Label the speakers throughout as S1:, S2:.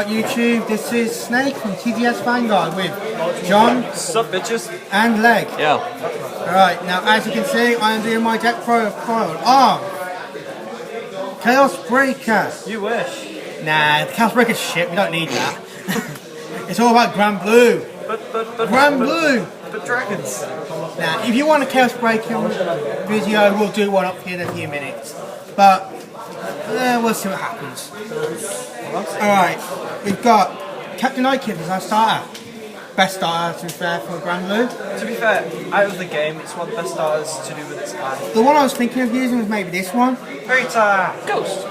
S1: Alright YouTube, this is Snake from CARDFIGHT Vanguard with John.
S2: Sup bitches?
S1: And Leg.
S2: Yeah.
S1: Alright, now as you can see, I am doing my deck profile of Chaos Breaker.
S2: You wish.
S1: Nah, the Chaos Breaker's shit, we don't need that. It's all about Grand Blue.
S2: But
S1: Grand Blue!
S2: But dragons.
S1: Now, if you want a Chaos Breaker video, we'll do one up here in a few minutes. But, we'll see what happens. Alright, we've got Captain Nightcap as our starter. Best starter, to be fair, for Grand Blue.
S2: To be fair, out of the game, it's one of the best starters to do with its clan.
S1: The one I was thinking of using was maybe this one.
S2: Rita! Ghost!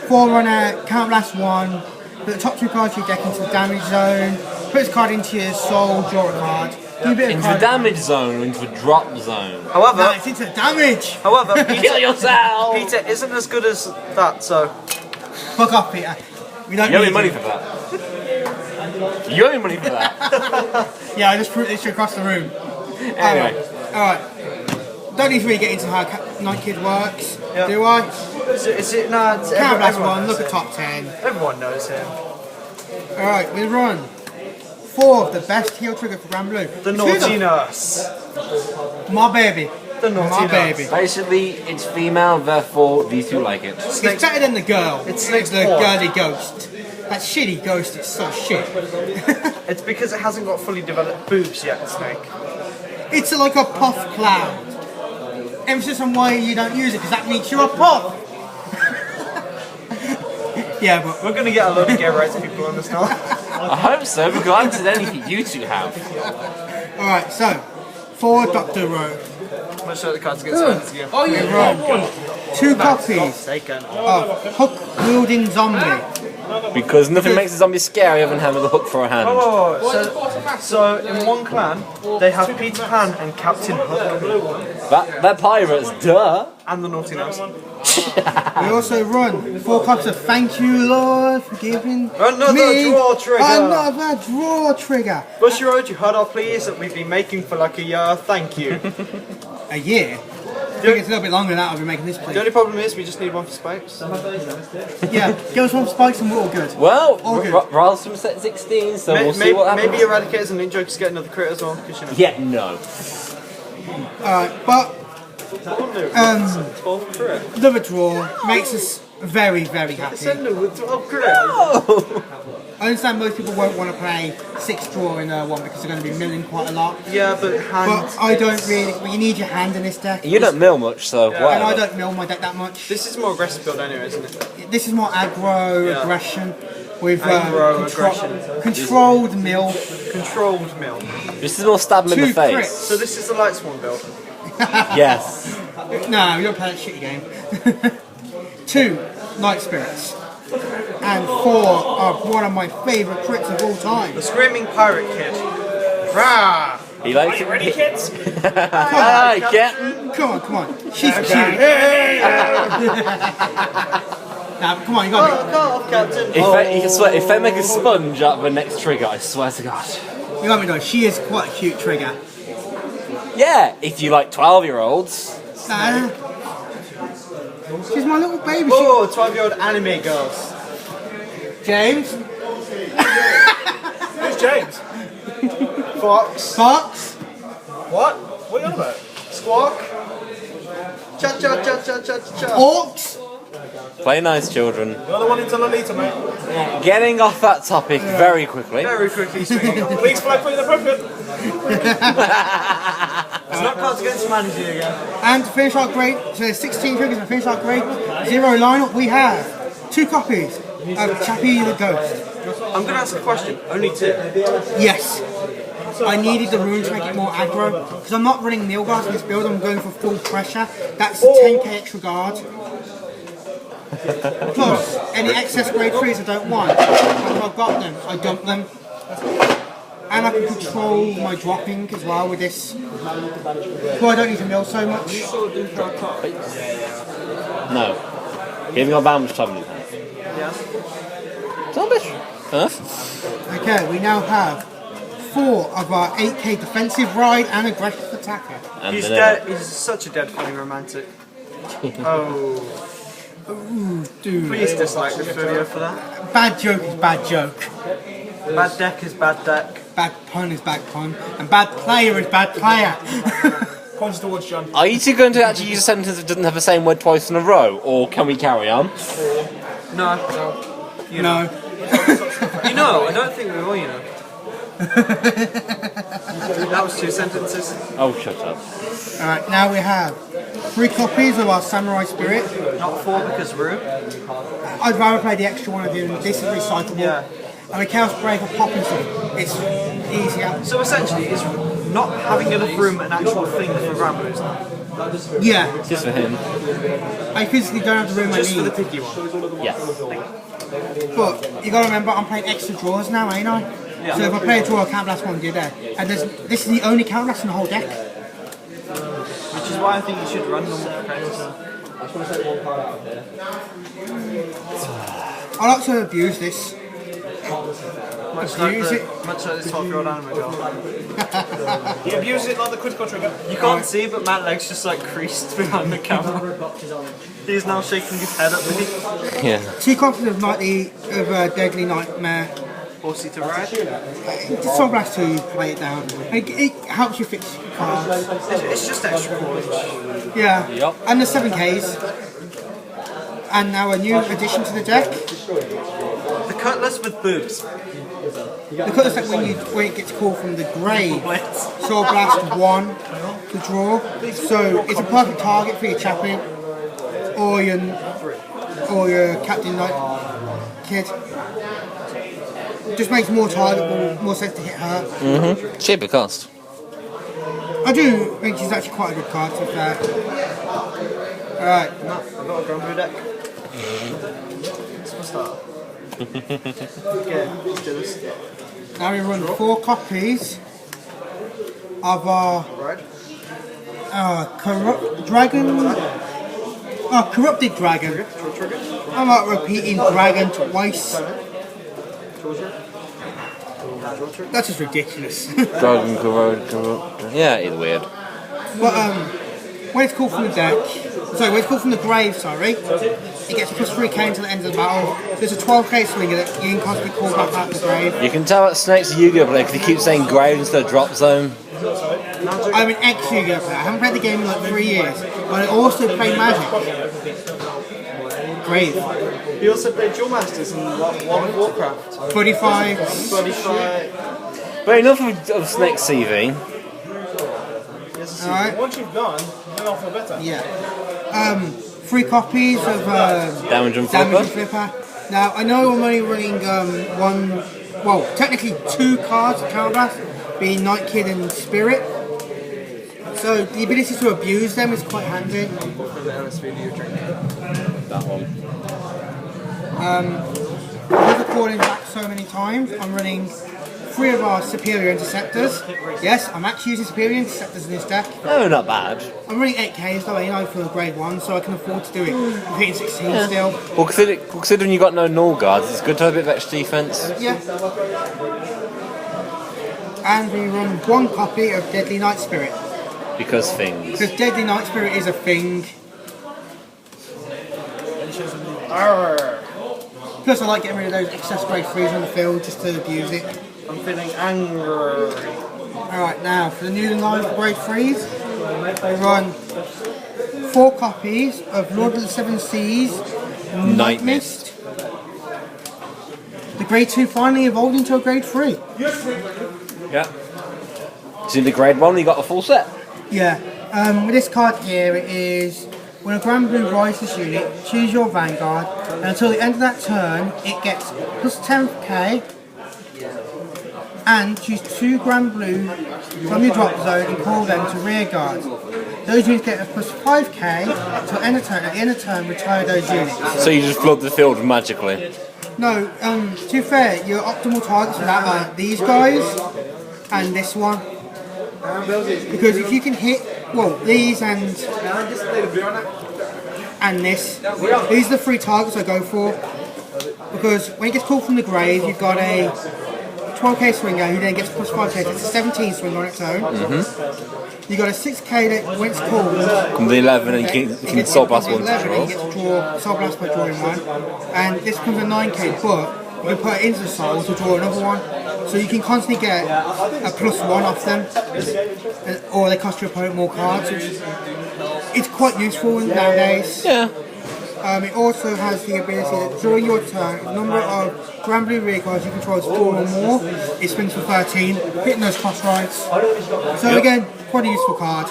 S1: Forerunner, Count Blast 1, put the top 2 cards of your deck into the damage zone, put this card into your soul, draw a card.
S3: Into the damage zone or into the drop zone?
S2: However,
S1: no, it's into the damage!
S2: However, Peter,
S3: kill yourself!
S2: Peter isn't as good as that, so...
S1: Fuck off, Peter. We don't
S3: You owe
S1: need
S3: me money
S1: you.
S3: for that. You owe me money for that.
S1: Yeah, I just threw this across the room.
S3: Anyway.
S1: Alright. Don't need to really get into how Night Kid works,
S2: Yep.
S1: do I?
S2: Is it not?
S1: Count Blast
S2: Everyone
S1: 1,
S2: knows
S1: look at
S2: him.
S1: top 10.
S2: Everyone knows him.
S1: Alright, we run 4 of the best heal trigger for Grand Blue.
S2: The naughtiness.
S1: My baby.
S2: The
S1: My
S2: naughtiness.
S1: baby.
S3: Basically, it's female, therefore these two like it.
S1: It's better than the girl.
S2: It's Snake's
S1: the
S2: paw.
S1: girly ghost. That shitty ghost is so shit.
S2: It's because it hasn't got fully developed boobs yet, Snake.
S1: It's like a puff cloud. Emphasis on why you don't use it, because that means you're a puff. Yeah, but
S2: We're gonna get a load of gay rights people on this now.
S3: I hope so, because I haven't said anything you two have.
S1: alright, so for Dr. Rowe,
S2: I'm gonna show the cards against hands again.
S3: Oh,
S1: we run 2 copies
S2: Taken.
S1: of Hook Wielding Zombie.
S3: Because nothing makes a zombie scarier than having a hook for a hand.
S2: So in one clan, they have Peter Pan and Captain Hook.
S3: They're pirates, duh.
S2: And the naughtiness.
S1: We also run 4 copies of Thank You Lord for giving
S2: Another
S1: me
S2: draw trigger.
S1: another draw trigger.
S2: Bush Road, you heard our pleas that we've been making for like a year. Thank you.
S1: A year? I think it's a little bit longer than that. I'll be making this
S2: The
S1: please.
S2: only problem is we just need one for spikes.
S1: Yeah, give us 1 spikes and we're all good.
S3: Well,
S1: All good.
S3: Ral's from set 16, so we'll see what happens.
S2: Maybe Eradicators and Ninja just get another crit as well. 'Cause, you know.
S3: Yeah, no.
S1: Alright, but
S2: 12 crit.
S1: another draw makes us very, very happy.
S2: Send them with 12 crit.
S1: I understand most people won't want to play 6 draw in one because they're going to be milling quite a lot.
S2: Yeah, but hand.
S1: But I don't really. Well, you need your hand in this deck.
S3: You don't mill much, so
S1: And I
S3: whatever.
S1: don't mill my deck that much.
S2: This is more aggressive build anyway, isn't it?
S1: This is more aggro,
S2: Yeah.
S1: aggression, with
S2: Aggro, aggression.
S1: controlled mill.
S2: Controlled mill.
S3: This is more stab him in the
S1: 2
S3: face.
S1: crits.
S2: So this is the light swan build.
S3: Yes.
S1: No, you don't play that shitty game. 2 Night Spirits. And 4 of one of my favourite crits of all time.
S2: The Screaming Pirate Kid. Rah!
S3: He likes it.
S2: Ready, kids?
S3: Hi, Captain.
S1: Come on. She's cute. Now, come on, you got me.
S2: Go off, Captain.
S3: If they make a sponge out of the next trigger, I swear to God.
S1: You got me, though. She is quite a cute trigger.
S3: Yeah, if you like 12-year-olds.
S1: She's my little baby.
S2: Oh, 12-year-old anime girls.
S1: James.
S2: Who's James? Fox.
S1: Fox.
S2: What? What are you on about? Squawk. Cha cha cha cha cha cha.
S1: Orcs.
S3: Play nice, children.
S4: You're the one into Lolita, mate.
S3: Getting off that topic very quickly.
S2: Very quickly speaking.
S4: Please fly for the appropriate.
S2: It's not Cards Against Humanity again.
S1: And to finish our grade, so there's 16 triggers to finish our grade 0 lineup, we have 2 copies of Chappie the Ghost.
S2: I'm going to ask a question. Only 2.
S1: Yes. I needed the rune to make it more aggro, because I'm not running Meal Guards in this build, I'm going for full pressure. That's a 10k extra guard. Plus, any excess grade 3s I don't want, after I've got them, I dump them. And I can control my dropping as well with this. So I don't need to mill so much.
S3: No. Giving our damage time.
S2: Yeah.
S3: Son of a bitch. Huh?
S1: Okay, we now have 4 of our 8k defensive ride and aggressive attacker.
S3: And
S2: He's
S3: vanilla.
S2: dead. He's such a dead funny romantic. Oh.
S1: Dude.
S2: Please dislike the video for that.
S1: Bad joke is bad joke.
S2: Bad deck is bad deck.
S1: Bad pun is bad pun. And bad player is bad player.
S4: Points towards John.
S3: Are you two going to actually use a sentence that doesn't have the same word twice in a row, or can we carry on?
S2: No.
S1: No.
S2: You know, I don't think we will, you know. That was 2 sentences.
S3: Oh, shut up.
S1: Alright, now we have 3 copies of our Samurai Spirit.
S2: Not 4 because rude.
S1: I'd rather play the extra one of you. This is recyclable.
S2: Yeah.
S1: And the Chaos Breaker popping stuff. It's easier.
S2: So essentially, is not having enough room an actual thing for Rambo's now?
S1: Yeah.
S3: Just for him.
S1: I physically don't have the room
S2: Just
S1: I
S2: for
S1: need.
S2: the picky one.
S3: Yes.
S1: But you gotta remember, I'm playing extra draws now, ain't I?
S2: Yeah.
S1: So if I play a draw, I can't blast one the other day. And this is the only count blast in the whole deck.
S2: Which is why I think you should run normal practice.
S1: I like to abuse this.
S2: Much like
S1: Abuse
S2: the
S1: it.
S2: 12-year-old anime girl.
S4: He abuses it like the critical trigger.
S2: You can't see, but Matt Leg's just like creased behind the camera. He's now shaking his head at me.
S3: Yeah.
S1: 2 copies of Deadly Nightmare.
S2: Horsey to ride.
S1: Just Soul Blast to play it down. It helps you fix cards.
S2: It's just extra coolage.
S1: Yeah.
S3: Yup.
S1: And the 7Ks. And now a new addition to the deck.
S2: The cutlass with boobs.
S1: Because it's like when it gets called from the grave,
S2: Blitz.
S1: Soul Blast 1 to draw. So it's a perfect target for your chaplain or your Captain Knight kid. Just makes more targetable, more sense to hit her.
S3: Cheaper cost.
S1: I do think she's actually quite a good card to be fair. Alright,
S2: No, I've got a Granblue deck. It's my start. Okay, let's do this.
S1: now we run 4 copies of our
S2: Right.
S1: Corrupted Dragon. I'm not repeating Dragon twice. That's just ridiculous.
S3: Dragon corrode. Yeah, it's weird.
S1: But when it's called from the deck, when it's called from the grave, it gets plus 3k until the end of the battle. There's a 12k swinger that you can constantly call back out of the grave.
S3: You can tell that Snake's a Yu-Gi-Oh player because he keeps saying grave instead of drop zone.
S1: I'm an ex-Yu-Gi-Oh player. I haven't played the game in like 3 years, but I also play Magic. Grave.
S2: He also played Duel Masters in World of Warcraft.
S1: 45.
S2: 35.
S3: But enough of Snake's CV.
S1: Alright.
S4: Once you've gone, then I'll feel better.
S1: Yeah. 3 copies of
S3: Damage and
S1: Flipper. Now, I know I'm only running technically 2 cards of Counterblast, being Night Kid and Spirit. So the ability to abuse them is quite handy.
S3: That one.
S1: Because of calling back so many times, I'm running 3 of our Superior Interceptors. Yes, I'm actually using Superior Interceptors in this deck.
S3: No, not bad.
S1: I'm running 8Ks though, for grade 1, so I can afford to do it. I'm hitting 16 still.
S3: Well, considering you got no null guards, it's good to have a bit of extra defense.
S1: Yeah. And we run 1 copy of Deadly Night Spirit.
S3: Because things.
S1: Because Deadly Night Spirit is a thing. Plus I like getting rid of those excess grade 3s on the field just to abuse it.
S2: I'm feeling angry.
S1: Alright, now for the new line for grade 3s, we run 4 copies of Lord of the Seven Seas, Night Mist. The grade 2 finally evolved into a grade 3.
S3: Yeah. So in the grade 1, you got a full set.
S1: Yeah. With this card here, it is when a Grand Blue rises unit, choose your Vanguard, and until the end of that turn, it gets plus 10k, and choose 2 Grand Blue from your drop zone and call them to rear guard. Those units get a plus 5k until end of turn. At the end of turn, retire those units.
S3: So you just flood the field magically.
S1: No, to be fair, your optimal targets for that are these guys and this one. Because if you can hit, these and this, these are the 3 targets I go for. Because when it gets called from the grave, you've got a 12k swinger who then gets plus 5k, so it's a 17 swing on its own. You got a 6k that when it's called.
S3: Come the 11 and you can Soul Blast one to
S1: 11,
S3: draw.
S1: you get to draw Soul Blast by drawing one. And this becomes a 9k, but you can put it into the Soul to draw another one. So you can constantly get a +1 off them. Or they cost your opponent more cards, which it's quite useful nowadays.
S3: Yeah.
S1: It also has the ability that during your turn, the number of Grand Blue rear cards you control is 4 or more. It swings for 13, hitting those cross rides. So again, quite a useful card.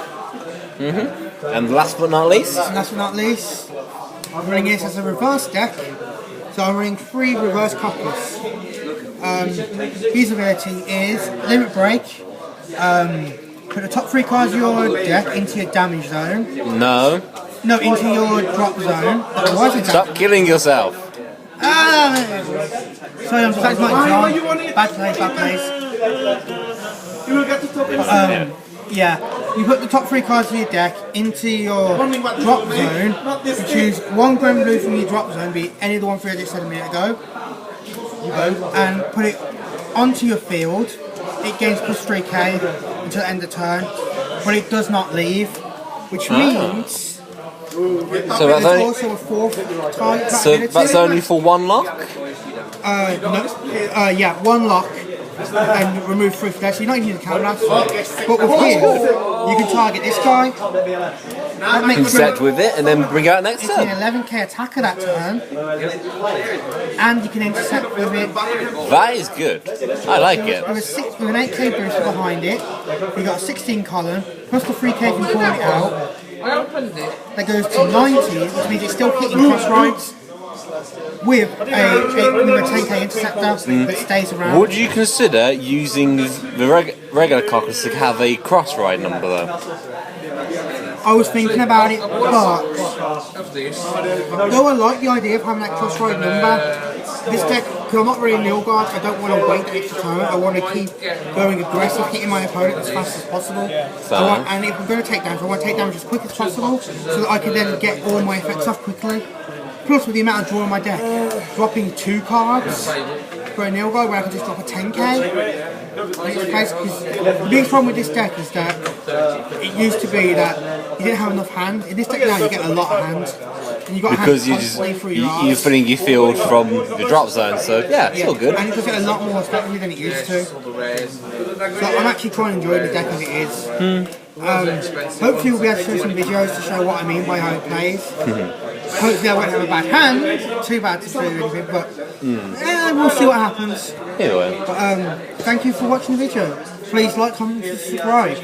S3: And last but not least,
S1: And last but not least, I'm running this as a reverse deck. So I'm running 3 reverse copies. His ability is Limit Break. Put the top 3 cards of your deck into your damage zone.
S3: no.
S1: No, into your drop zone. Why is it that?
S3: Stop killing yourself.
S1: Ah! Sorry, I'm just acting like John. Bad place.
S4: You will get to talk
S1: Yeah, you put the top 3 cards of your deck into your drop zone. You choose 1 Grand Blue from your drop zone, be any of the one I just said a minute ago, and put it onto your field. It gains +3k until the end of turn, but it does not leave, which means
S3: So that's
S1: there's
S3: only,
S1: also a 4th target
S3: so
S1: ability.
S3: that's only for 1 lock?
S1: No. Yeah, 1 lock and remove 3 from there, so you're not even using counter blast. But with here, you can target this guy. That makes
S3: Insect with it and then bring out next
S1: it's an
S3: turn.
S1: 11k attacker that turn, and you can intercept with it.
S3: That is good. I like it.
S1: With an 8k booster behind it, you got a 16 column plus the 3k from calling it out. That goes to 90, which means it's still hitting cross rides with a 10k interceptor that stays around.
S3: Would you consider using the regular carcass to have a cross ride number though?
S1: I was thinking about it, but though I like the idea of having that cross ride number, this deck, because I'm not really nil guard, I don't want to wait the extra turn. I want to keep going aggressive, hitting my opponent as fast as possible. And if I'm going to take damage, I want to take damage as quick as possible so that I can then get all my effects off quickly. Plus, with the amount of draw in my deck, dropping 2 cards for a nil guard where I can just drop a 10k. The biggest problem with this deck is that it used to be that you didn't have enough hand. In this deck now, you get a lot of hand. And you got
S3: Because
S1: hand constantly through your
S3: you're
S1: arms.
S3: filling your field from the drop zone, so yeah, it's all good.
S1: And it does it a lot more effectively than it used to. So I'm actually quite enjoying the deck as it is. Hopefully we'll be able to show some videos to show what I mean by how it plays. Hopefully I won't have a bad hand, too bad to do anything, but we'll see what happens.
S3: Anyway.
S1: But thank you for watching the video. Please like, comment, and subscribe.